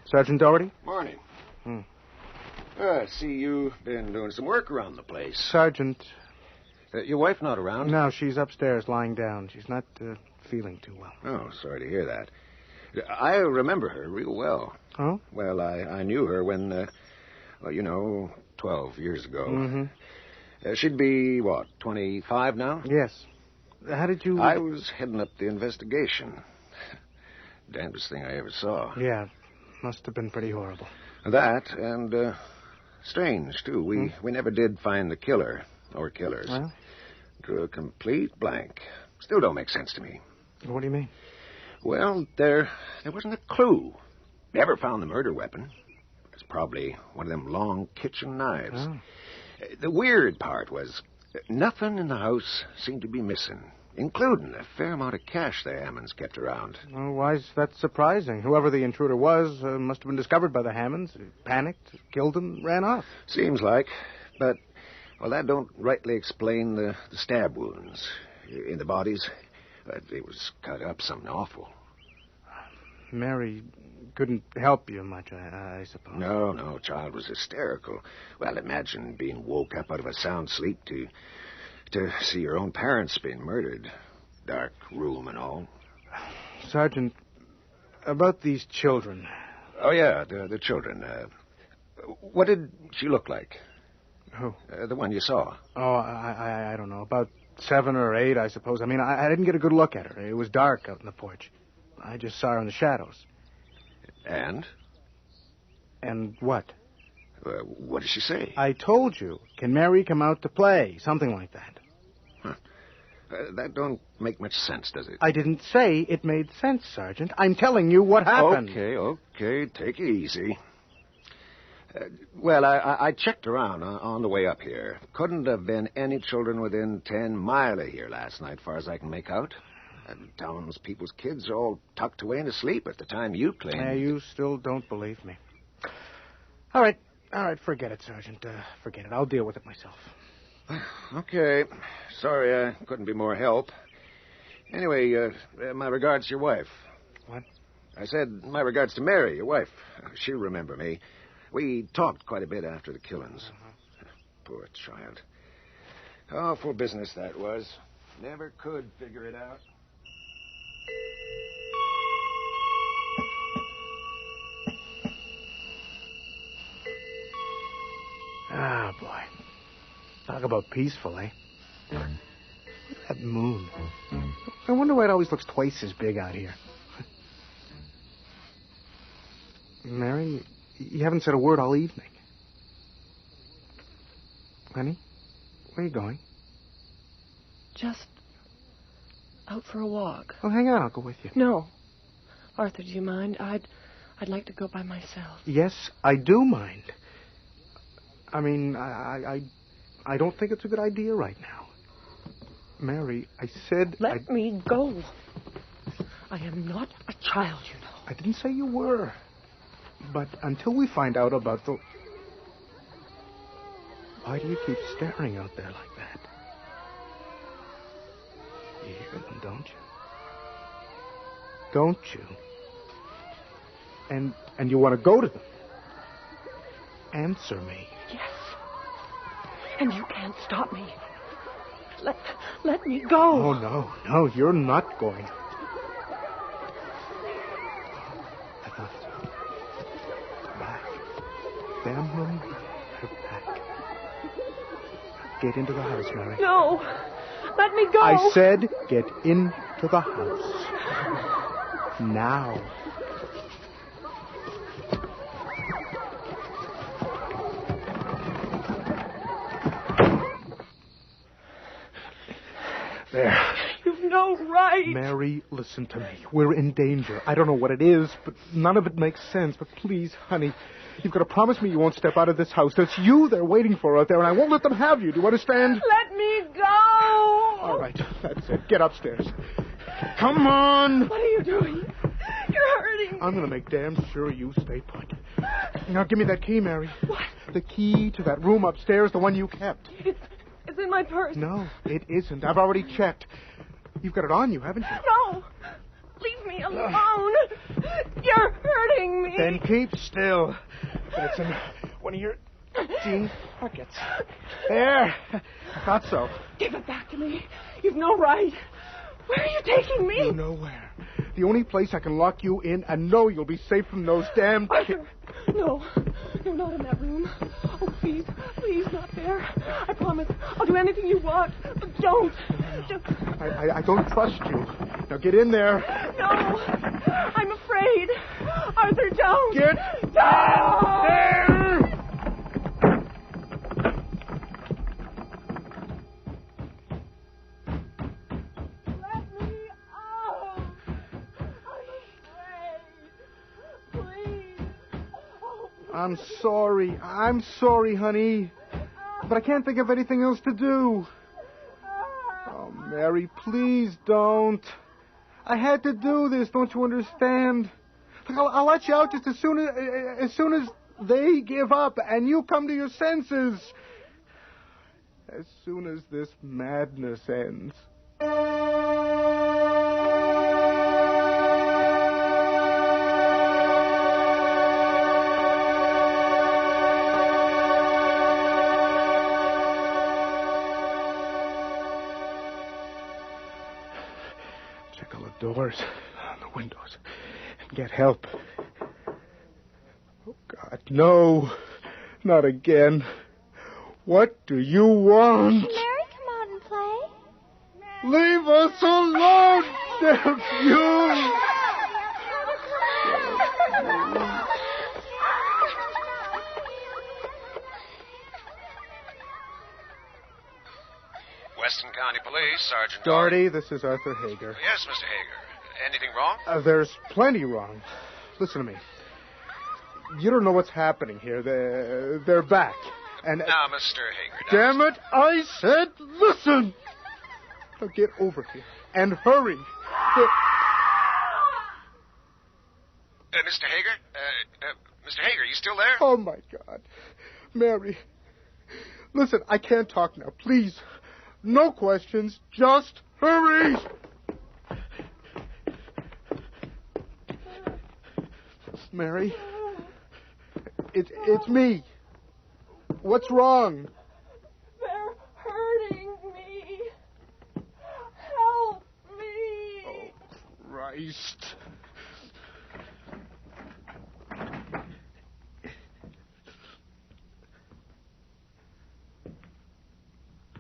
Speaker 9: Sergeant Doherty?
Speaker 12: Morning. I see you've been doing some work around the place.
Speaker 9: Sergeant.
Speaker 12: Your wife not around?
Speaker 9: No, she's upstairs lying down. She's not feeling too well.
Speaker 12: Oh, sorry to hear that. I remember her real well.
Speaker 9: Oh?
Speaker 12: Well, I knew her when, 12 years ago.
Speaker 9: Mm-hmm.
Speaker 12: She'd be, 25 now?
Speaker 9: Yes. How did you...
Speaker 12: I was heading up the investigation. Damnedest thing I ever saw.
Speaker 9: Yeah, must have been pretty horrible.
Speaker 12: That, and strange, too. We never did find the killer, or killers.
Speaker 9: Well?
Speaker 12: Drew a complete blank. Still don't make sense to me.
Speaker 9: What do you mean?
Speaker 12: Well, there wasn't a clue. Never found the murder weapon. It's probably one of them long kitchen knives.
Speaker 9: Oh.
Speaker 12: The weird part was nothing in the house seemed to be missing, including a fair amount of cash the Hammonds kept around.
Speaker 9: Well, why is that surprising? Whoever the intruder was must have been discovered by the Hammonds, panicked, killed them, ran off.
Speaker 12: Seems like. But, that don't rightly explain the stab wounds in the bodies. It was cut up something awful.
Speaker 9: Mary couldn't help you much, I suppose.
Speaker 12: No, child was hysterical. Well, imagine being woke up out of a sound sleep to see your own parents being murdered. Dark room and all.
Speaker 9: Sergeant, about these children.
Speaker 12: Oh, yeah, the children. What did she look like?
Speaker 9: Who?
Speaker 12: The one you saw.
Speaker 9: Oh, I don't know. About 7 or 8, I suppose. I mean, I didn't get a good look at her. It was dark out in the porch. I just saw her in the shadows.
Speaker 12: And?
Speaker 9: And what?
Speaker 12: What did she say?
Speaker 9: I told you. Can Mary come out to play? Something like that.
Speaker 12: Huh.
Speaker 16: That don't make much sense, does it?
Speaker 9: I didn't say it made sense, Sergeant. I'm telling you what happened.
Speaker 16: Okay. Take it easy. Well, I checked around on the way up here. Couldn't have been any children within 10 miles of here last night, far as I can make out. Townspeople's kids are all tucked away and asleep at the time you claimed.
Speaker 9: You still don't believe me. All right, forget it, Sergeant. Forget it. I'll deal with it myself.
Speaker 16: Okay. Sorry I couldn't be more help. Anyway, my regards to your wife.
Speaker 9: What?
Speaker 16: I said my regards to Mary, your wife. She'll remember me. We talked quite a bit after the killings. Poor child. Awful business that was. Never could figure it out.
Speaker 9: Ah, boy. Talk about peaceful, eh? Look at that moon. I wonder why it always looks twice as big out here. Mary, you haven't said a word all evening. Honey, where are you going?
Speaker 14: Just out for a walk.
Speaker 9: Oh, hang on, I'll go with you.
Speaker 14: No. Arthur, do you mind? I'd like to go by myself.
Speaker 9: Yes, I do mind. I mean, I don't think it's a good idea right now. Mary, I said...
Speaker 14: Let me go. I am not a child, you know.
Speaker 9: I didn't say you were. But until we find out about the... Why do you keep staring out there like that? You hear them, don't you? Don't you? And you want to go to them? Answer me.
Speaker 14: Yes. And you can't stop me. Let me go.
Speaker 9: Oh, no, you're not going. I thought so. Back. Damn them. They're back. Get into the house, Mary.
Speaker 14: No. Let me go.
Speaker 9: I said get into the house. Now. There.
Speaker 14: You've no right.
Speaker 9: Mary, listen to me. We're in danger. I don't know what it is, but none of it makes sense. But please, honey, you've got to promise me you won't step out of this house. There's you they're waiting for out there, and I won't let them have you. Do you understand?
Speaker 14: Let me go.
Speaker 9: All right, that's it. Get upstairs. Come on.
Speaker 14: What are you doing? You're hurting me.
Speaker 9: I'm going to make damn sure you stay put. Now, give me that key, Mary.
Speaker 14: What?
Speaker 9: The key to that room upstairs, the one you kept.
Speaker 14: It's in my purse.
Speaker 9: No, it isn't. I've already checked. You've got it on you, haven't you?
Speaker 14: No. Leave me alone. You're hurting me.
Speaker 9: Then keep still. It's in one of your jean pockets. There. I thought so.
Speaker 14: Give it back to me. You've no right. Where are you taking me?
Speaker 9: Nowhere. The only place I can lock you in and know you'll be safe from those damn...
Speaker 14: Arthur, no. No, not in that room. Oh, please, not there. I promise. I'll do anything you want. But don't.
Speaker 9: I don't trust you. Now get in there.
Speaker 14: No. I'm afraid. Arthur, don't.
Speaker 9: Get
Speaker 14: down
Speaker 9: there.
Speaker 14: Let me out. I'm afraid. Please.
Speaker 9: I'm sorry, honey. But I can't think of anything else to do. Oh, Mary, please don't. I had to do this, don't you understand? Look, I'll let you out just as soon as they give up and you come to your senses. As soon as this madness ends. Check all the doors, the windows, and get help. Oh, God, no. Not again. What do you want?
Speaker 15: Can Mary come out and play?
Speaker 9: Leave us alone, damn you!
Speaker 16: Weston County Police, Sergeant
Speaker 9: Doherty, this is Arthur Hager.
Speaker 16: Yes, Mr. Hager. Anything wrong?
Speaker 9: There's plenty wrong. Listen to me. You don't know what's happening here. They're back. And
Speaker 16: Now, Mr. Hager.
Speaker 9: damn it, I said listen. Now get over here and hurry.
Speaker 16: Mr. Hager? Mr. Hager, you still there?
Speaker 9: Oh, my God. Mary. Listen, I can't talk now. Please. No questions. Just hurry. Mary. It's me. What's wrong?
Speaker 14: They're hurting me. Help me.
Speaker 9: Oh, Christ.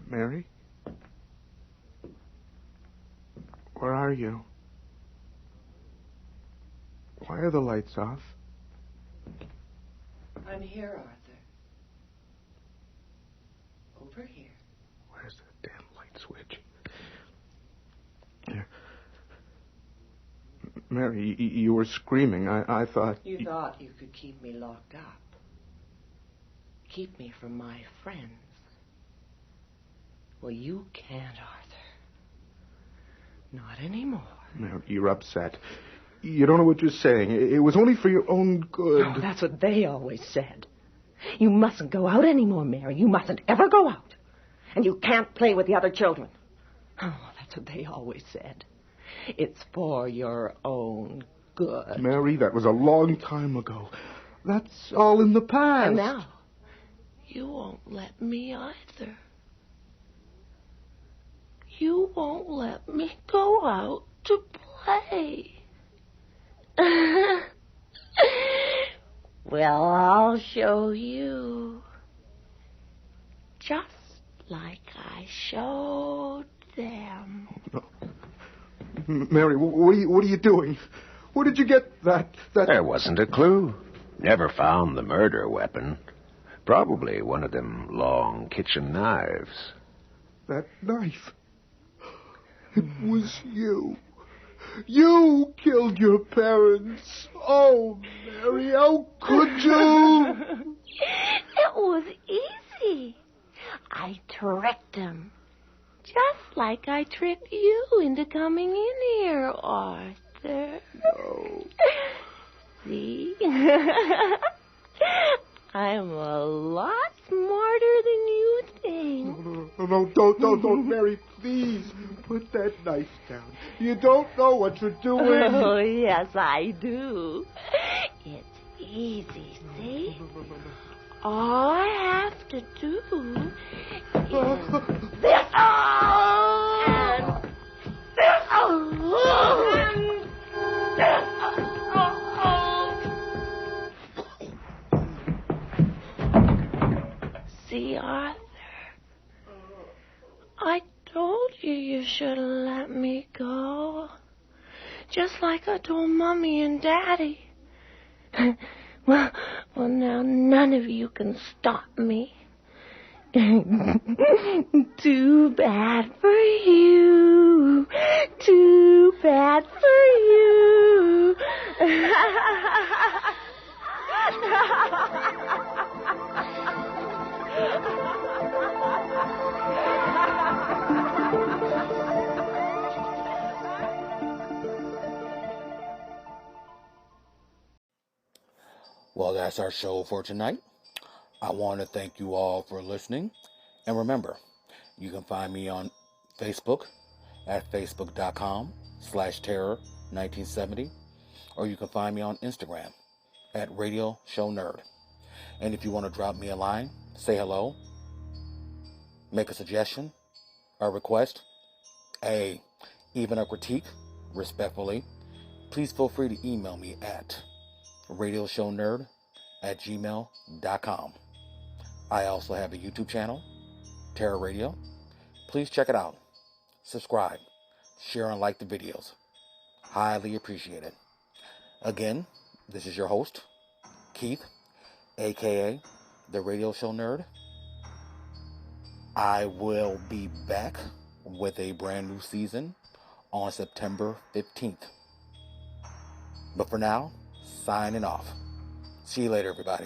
Speaker 9: Mary? Where are you? Why are the lights off?
Speaker 17: I'm here, Arthur. Over here.
Speaker 9: Where's the damn light switch? Here. Mary, you were screaming. I thought...
Speaker 17: You thought you could keep me locked up. Keep me from my friends. Well, you can't, Arthur. Not anymore.
Speaker 9: Mary, you're upset. You don't know what you're saying. It was only for your own good.
Speaker 17: Oh, that's what they always said. You mustn't go out anymore, Mary. You mustn't ever go out. And you can't play with the other children. Oh, that's what they always said. It's for your own good.
Speaker 9: Mary, that was a long time ago. That's all in the past.
Speaker 17: And now?
Speaker 10: You won't let me either. You won't let me go out to play. Well, I'll show you. Just like I showed them.
Speaker 9: No. Mary, what are you doing? Where did you get that?
Speaker 16: There wasn't a clue. Never found the murder weapon. Probably one of them long kitchen knives.
Speaker 9: That knife. It was you. You killed your parents. Oh, Mary, how could you?
Speaker 10: It was easy. I tricked them. Just like I tricked you into coming in here, Arthur.
Speaker 9: No.
Speaker 10: See? I'm a lot smarter than you think.
Speaker 9: No, don't, Mary, please. Put that knife down. You don't know what you're doing.
Speaker 10: Oh, yes, I do. It's easy, see? All I have to do is this. And this. And this. See, Arthur? I told you should have let me go. Just like I told Mommy and Daddy. Well, now none of you can stop me. Too bad for you. Too bad for you.
Speaker 1: Well, that's our show for tonight. I want to thank you all for listening. And remember, you can find me on Facebook at facebook.com/terror1970. Or you can find me on Instagram at Radio Show Nerd. And if you want to drop me a line, say hello, make a suggestion, a request, even a critique, respectfully, please feel free to email me at radioshownerd@gmail.com. I also have a YouTube channel, Terror Radio. Please check it out. Subscribe, share, and like the videos. Highly appreciate it. Again, this is your host, Keith, a.k.a. the Radio Show Nerd. I will be back with a brand new season on September 15th. But for now, signing off. See you later, everybody.